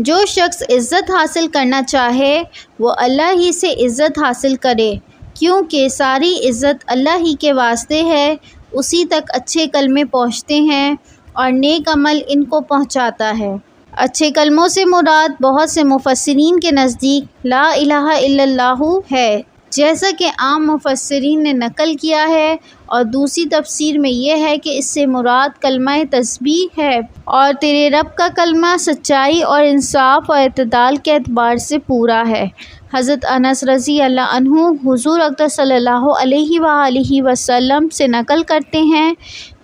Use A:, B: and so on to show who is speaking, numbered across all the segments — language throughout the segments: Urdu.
A: جو شخص عزت حاصل کرنا چاہے وہ اللہ ہی سے عزت حاصل کرے، کیونکہ ساری عزت اللہ ہی کے واسطے ہے، اسی تک اچھے کلمے پہنچتے ہیں اور نیک عمل ان کو پہنچاتا ہے۔ اچھے کلموں سے مراد بہت سے مفسرین کے نزدیک لا الہ الا اللہ ہے، جیسا کہ عام مفسرین نے نقل کیا ہے، اور دوسری تفسیر میں یہ ہے کہ اس سے مراد کلمہ تسبیح ہے، اور تیرے رب کا کلمہ سچائی اور انصاف اور اعتدال کے اعتبار سے پورا ہے۔ حضرت انس رضی اللہ عنہ حضور اقدس صلی اللہ علیہ وآلہ وسلم سے نقل کرتے ہیں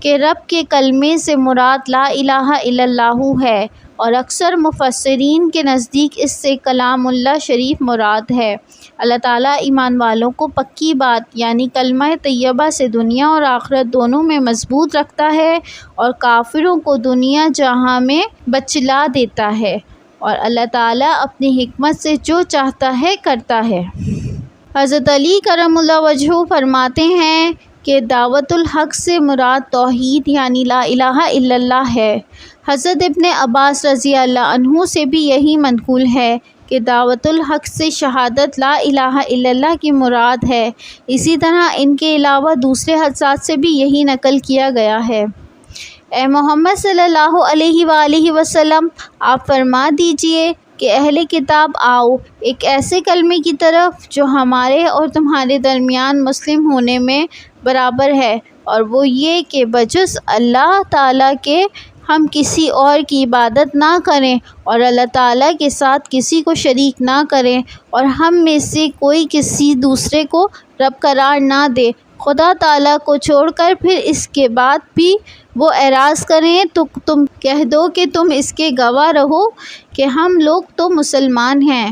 A: کہ رب کے کلمے سے مراد لا الہ الا اللہ ہے، اور اکثر مفسرین کے نزدیک اس سے کلام اللہ شریف مراد ہے۔ اللہ تعالیٰ ایمان والوں کو پکی بات یعنی کلمہ طیبہ سے دنیا اور آخرت دونوں میں مضبوط رکھتا ہے، اور کافروں کو دنیا جہاں میں بچلا دیتا ہے، اور اللہ تعالیٰ اپنی حکمت سے جو چاہتا ہے کرتا ہے۔ حضرت علی کرم اللہ وجہہ فرماتے ہیں کہ دعوت الحق سے مراد توحید یعنی لا الہ الا اللہ ہے۔ حضرت ابن عباس رضی اللہ عنہ سے بھی یہی منقول ہے کہ دعوت الحق سے شہادت لا الہ الا اللہ کی مراد ہے۔ اسی طرح ان کے علاوہ دوسرے حضرات سے بھی یہی نقل کیا گیا ہے۔ اے محمد صلی اللہ علیہ وآلہ وسلم، آپ فرما دیجئے کہ اہل کتاب آؤ ایک ایسے کلمے کی طرف جو ہمارے اور تمہارے درمیان مسلم ہونے میں برابر ہے، اور وہ یہ کہ بجز اللہ تعالیٰ کے ہم کسی اور کی عبادت نہ کریں، اور اللہ تعالیٰ کے ساتھ کسی کو شریک نہ کریں، اور ہم میں سے کوئی کسی دوسرے کو رب قرار نہ دے خدا تعالیٰ کو چھوڑ کر۔ پھر اس کے بعد بھی وہ اعراض کریں تو تم کہہ دو کہ تم اس کے گواہ رہو کہ ہم لوگ تو مسلمان ہیں۔